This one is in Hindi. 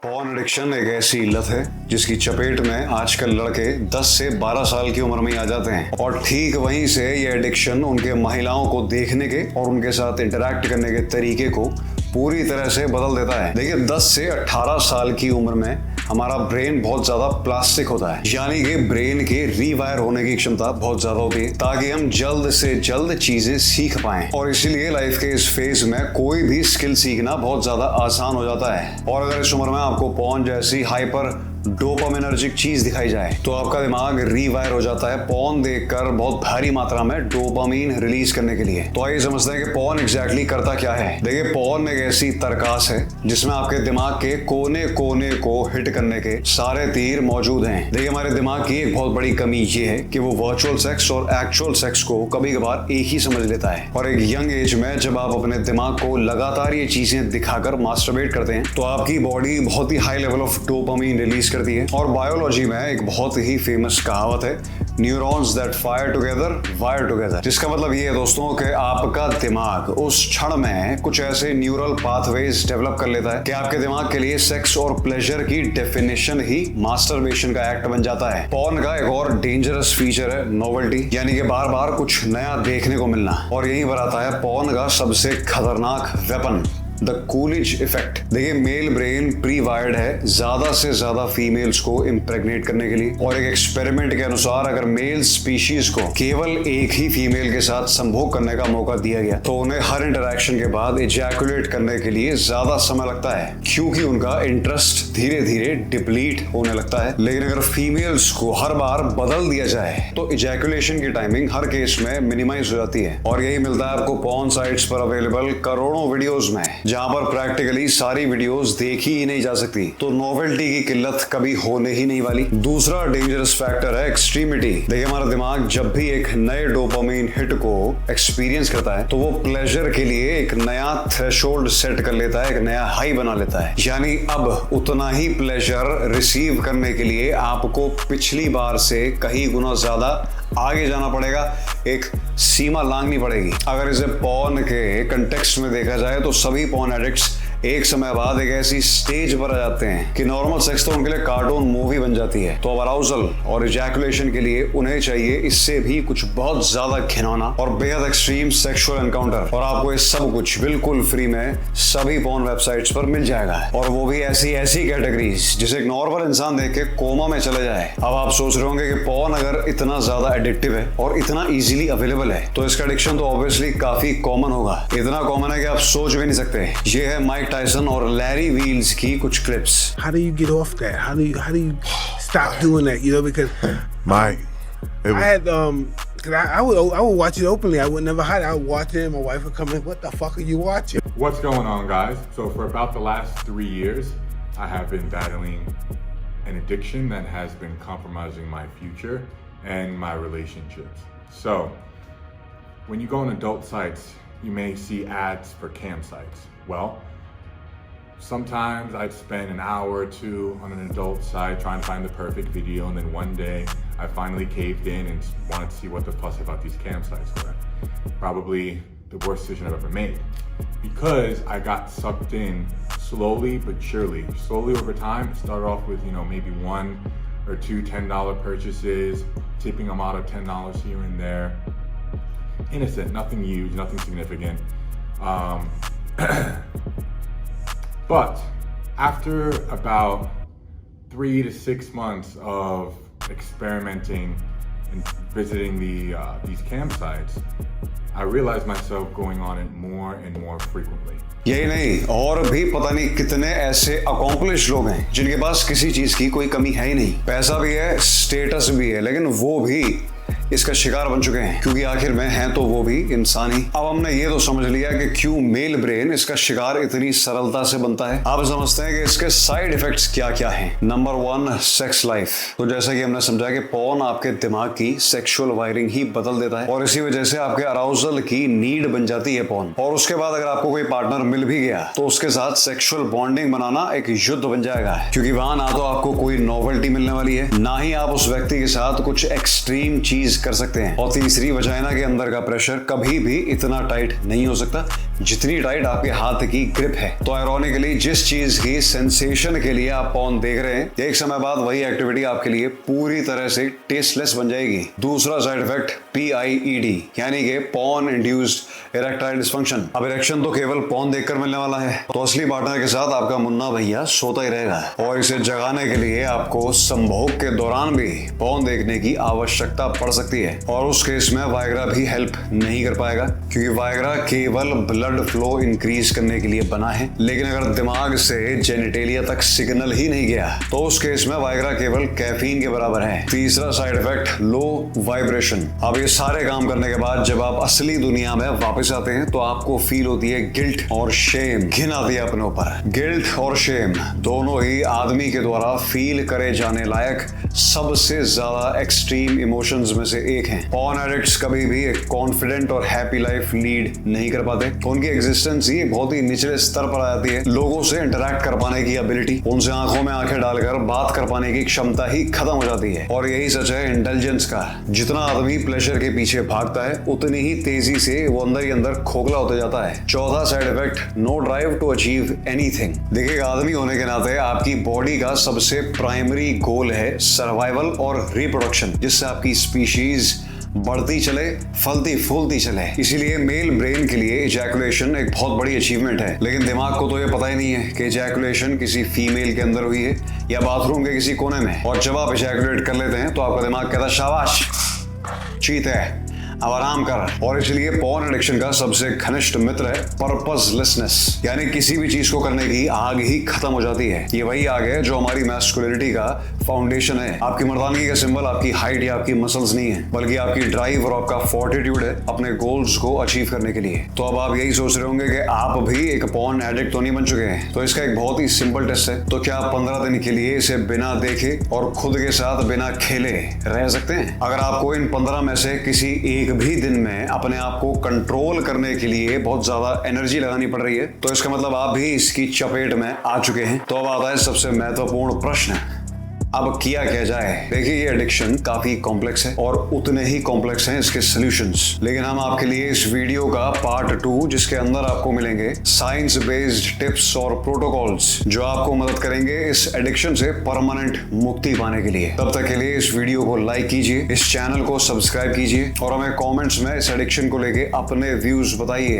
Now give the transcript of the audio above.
पॉर्न एडिक्शन एक ऐसी लत है जिसकी चपेट में आजकल लड़के 10 से 12 साल की उम्र में ही आ जाते हैं और ठीक वहीं से ये एडिक्शन उनके महिलाओं को देखने के और उनके साथ इंटरैक्ट करने के तरीके को पूरी तरह से बदल देता है। देखिए 10 से 18 साल की उम्र में हमारा ब्रेन बहुत ज्यादा प्लास्टिक होता है, यानी कि ब्रेन के रीवायर होने की क्षमता बहुत ज्यादा होती है ताकि हम जल्द से जल्द चीजें सीख पाएं। और इसीलिए लाइफ के इस फेज में कोई भी स्किल सीखना बहुत ज्यादा आसान हो जाता है। और अगर इस उम्र में आपको पॉर्न जैसी हाइपर डोपामिनर्जिक चीज दिखाई जाए तो आपका दिमाग रीवायर हो जाता है पॉर्न देखकर बहुत भारी मात्रा में डोपामीन रिलीज करने के लिए। तो आइए समझते हैं कि पॉर्न एग्जैक्टली करता क्या है। देखिए पॉर्न एक ऐसी तरकास है जिसमें आपके दिमाग के कोने कोने को हिट करने के सारे तीर मौजूद हैं। देखिए हमारे दिमाग की एक बहुत बड़ी कमी ये है कि वो वर्चुअल सेक्स और एक्चुअल सेक्स को कभी कभार एक ही समझ लेता है। और एक यंग एज में जब आप अपने दिमाग को लगातार ये चीजें दिखाकर मास्टरबेट करते हैं तो आपकी बॉडी बहुत ही high level of dopamine release करती है। और बायोलॉजी में एक बहुत ही फेमस कहावत है, neurons that fire together wire together, जिसका मतलब ये है दोस्तों कि आपका दिमाग उस क्षण में कुछ ऐसे न्यूरल पाथवेज डेवलप कर लेता है कि आपके दिमाग के लिए सेक्स और प्लेजर की डेफिनेशन ही मास्टरबेशन का एक्ट बन जाता है। पॉर्न का एक और डेंजरस फीचर है नोवेल्टी, यानी कि बार बार कुछ नया देखने को मिलना। और यही पर आता है पॉर्न का सबसे खतरनाक वेपन, द कूलिज इफेक्ट। देखिए मेल ब्रेन प्री वायर्ड है ज्यादा से ज्यादा फीमेल्स को इम्प्रेग्नेट करने के लिए। और एक एक्सपेरिमेंट के अनुसार अगर मेल स्पीशीज को केवल एक ही फीमेल के साथ संभोग करने का मौका दिया गया तो उन्हें हर इंटरैक्शन के बाद इजैकुलेट करने के लिए ज्यादा समय लगता है, क्योंकि उनका इंटरेस्ट धीरे धीरे डिप्लीट होने लगता है। लेकिन अगर फीमेल्स को हर बार बदल दिया जाए तो इजैकुलेशन की टाइमिंग हर केस में मिनिमाइज हो जाती है। और यही मिलता है आपको पॉर्न साइट्स पर अवेलेबल करोड़ों वीडियोस में, जहां पर प्रैक्टिकली सारी वीडियोस देखी ही नहीं जा सकती। तो नोवेल्टी की किल्लत कभी होने ही नहीं वाली। दूसरा डेंजरस फैक्टर है एक्सट्रीमिटी। देखिए हमारा दिमाग जब भी एक नए डोपामीन हिट को एक्सपीरियंस करता है तो वो प्लेजर के लिए एक नया थ्रेशोल्ड सेट कर लेता है, एक नया हाई बना लेता है। यानी अब उतना ही प्लेजर रिसीव करने के लिए आपको पिछली बार से कहीं गुना ज्यादा आगे जाना पड़ेगा, एक सीमा लांघनी पड़ेगी। अगर इसे पॉर्न के कंटेक्स्ट में देखा जाए तो सभी पॉर्न एडिक्ट्स एक समय बाद एक ऐसी स्टेज पर आ जाते हैं कि नॉर्मल सेक्स तो उनके लिए कार्टून मूवी बन जाती है। तो अब अराउजल और इजैकुलेशन के लिए उन्हें चाहिए इससे भी कुछ बहुत ज्यादा घिनौना और बेहद एक्सट्रीम सेक्सुअल एनकाउंटर। और आपको ये सब कुछ बिल्कुल फ्री में सभी पॉर्न वेबसाइट्स पर मिल जाएगा, और वो भी ऐसी कैटेगरीज जिसे एक नॉर्मल इंसान देख के कोमा में चले जाए। अब आप सोच रहे होंगे कि पॉर्न अगर इतना ज्यादा एडिक्टिव है और इतना इजीली अवेलेबल है तो इसका एडिक्शन तो ऑब्वियसली काफी कॉमन होगा। इतना कॉमन है कि आप सोच भी नहीं सकते। ये है माइक टायसन और लैरी वील्स की कुछ clips. How do you get off that? How do you stop doing that? You know, because Mike, I had cause I would watch it openly. I would never hide it. I would watch it. My wife would come in. What the fuck are you watching? What's going on, guys? So for about the last 3 years, I have been battling an addiction that has been compromising my future and my relationships. So when you go on adult sites, you may see ads for campsites. Well, sometimes I'd spend an hour or two on an adult site trying to find the perfect video, and then one day I finally caved in and wanted to see what the fuss about these campsites were. Probably the worst decision I've ever made, because I got sucked in slowly but surely. Slowly over time, it started off with, maybe 1 or 2 $10 purchases, tipping them out of $10 here and there. Innocent, nothing huge, nothing significant. But after about 3 to 6 months of experimenting and visiting these campsites, I realized myself going on it more and more frequently. यही नहीं, और भी पता नहीं कितने ऐसे अकॉम्प्लिश लोग हैं जिनके पास किसी चीज की कोई कमी है ही नहीं। पैसा भी है, स्टेटस भी है, लेकिन वो भी इसका शिकार बन चुके हैं, क्योंकि आखिर में हैं तो वो भी इंसान ही। अब हमने ये तो समझ लिया कि क्यों मेल ब्रेन इसका शिकार इतनी सरलता से बनता है। अब समझते हैं कि इसके साइड इफेक्ट्स क्या क्या हैं। Number 1, sex life. तो जैसा कि हमने समझा कि पॉर्न आपके दिमाग की सेक्सुअल वायरिंग ही बदल देता है, और इसी वजह से आपके अराउजल की नीड बन जाती है पॉर्न। और उसके बाद अगर आपको कोई पार्टनर मिल भी गया तो उसके साथ सेक्सुअल बॉन्डिंग बनाना एक युद्ध बन जाएगा, क्योंकि वहां ना तो आपको कोई नॉवेल्टी मिलने वाली है, ना ही आप उस व्यक्ति के साथ कुछ एक्सट्रीम चीज कर सकते हैं। और तीसरी, वजाइना के अंदर का प्रेशर कभी भी इतना टाइट नहीं हो सकता, जितनी टाइट आपके हाथ की ग्रिप है। तो आयरॉनिकली जिस चीज की सेंसेशन के लिए आप पॉर्न देख रहे हैं, एक समय बाद वही एक्टिविटी आपके लिए पूरी तरह से टेस्टलेस बन जाएगी। दूसरा साइड इफेक्ट PIED यानी कि पॉर्न इंड्यूस्ड इरेक्टाइल डिसफंक्शन। अब इरेक्शन तो केवल पॉर्न देखकर मिलने वाला है, तो असली पार्टनर के साथ आपका मुन्ना भैया सोता ही रहेगा और इसे जगाने के लिए आपको संभोग के दौरान भी पॉर्न देखने की आवश्यकता पड़ सकती है। और उस केस में वायग्रा भी हेल्प नहीं कर पाएगा, क्योंकि वायग्रा केवल ब्लड फ्लो इंक्रीज करने के लिए बना है। लेकिन अगर दिमाग से जेनिटेलिया तक सिग्नल ही नहीं गया तो उस केस में वायग्रा केवल कैफीन के बराबर है। तीसरा साइड इफेक्ट लो वाइब्रेशन। अब ये सारे काम करने के बाद जब आप असली दुनिया में वापस आते हैं तो आपको फील होती है गिल्ट और शेम, घिन आती है अपने ऊपर। गिल्ट और शेम दोनों ही आदमी के द्वारा फील करे जाने लायक सबसे ज्यादा एक्सट्रीम इमोशंस में से एक हैं। पॉर्न एडिक्ट्स कभी भी एक कॉन्फिडेंट और हैप्पी लाइफ लीड नहीं कर पाते। उनकी एग्जिस्टेंस ही बहुत ही निचले स्तर पर आ जाती है। लोगों से इंटरैक्ट कर पाने की एबिलिटी, उनसे आंखों में आंखें डालकर बात कर पाने की क्षमता ही खत्म हो जाती है। और यही सच है इंटेलिजेंस का। जितना आदमी प्लेजर के पीछे भागता है उतनी ही तेजी से वो अंदर ही अंदर खोखला होता जाता है। चौथा side effect, no drive to achieve anything. देखिए, आदमी होने के नाते आपकी बॉडी का सबसे प्राइमरी गोल है सर्वाइवल और रिप्रोडक्शन, जिससे आपकी स्पीशीज बढ़ती चले, फलती फूलती चले। इसीलिए मेल ब्रेन के लिए इजैकुलेशन एक बहुत बड़ी अचीवमेंट है। लेकिन दिमाग को तो ये पता ही नहीं है कि इजैकुलेशन किसी फीमेल के अंदर हुई है या बाथरूम के किसी कोने में। और जब आप इजैकुलेट कर लेते हैं तो आपका दिमाग कहता है शाबाश, चीत है, अब आराम कर। और इसलिए पॉर्न एडिक्शन का सबसे घनिष्ठ मित्र है पर्पसलेसनेस, यानी किसी भी चीज को करने की आग ही खत्म हो जाती है। ये वही आग है जो हमारी मैस्कुलिनिटी का फाउंडेशन है। आपकी मर्दानगी का सिंबल आपकी हाइट या आपकी मसल्स नहीं है, बल्कि आपकी ड्राइव और आपका फोर्टिट्यूड है अपने गोल्स को अचीव करने के लिए। तो अब आप यही सोच रहे होंगे कि आप भी एक पॉर्न एडिक्ट तो नहीं बन चुके हैं। तो इसका एक बहुत ही सिंपल टेस्ट है। तो क्या आप 15 दिन के लिए इसे बिना देखे और खुद के साथ बिना खेले रह सकते हैं? अगर आपको इन 15 में से किसी एक भी दिन में अपने आप को कंट्रोल करने के लिए बहुत ज्यादा एनर्जी लगानी पड़ रही है, तो इसका मतलब आप भी इसकी चपेट में आ चुके हैं। तो अब आता है सबसे महत्वपूर्ण प्रश्न, अब किया क्या जाए? देखिए, ये एडिक्शन काफी कॉम्प्लेक्स है और उतने ही कॉम्प्लेक्स हैं इसके सॉल्यूशंस। लेकिन हम आपके लिए इस वीडियो का पार्ट 2, जिसके अंदर आपको मिलेंगे साइंस बेस्ड टिप्स और प्रोटोकॉल्स, जो आपको मदद करेंगे इस एडिक्शन से परमानेंट मुक्ति पाने के लिए। तब तक के लिए इस वीडियो को लाइक कीजिए, इस चैनल को सब्सक्राइब कीजिए और हमें कॉमेंट्स में इस एडिक्शन को लेके अपने व्यूज बताइए।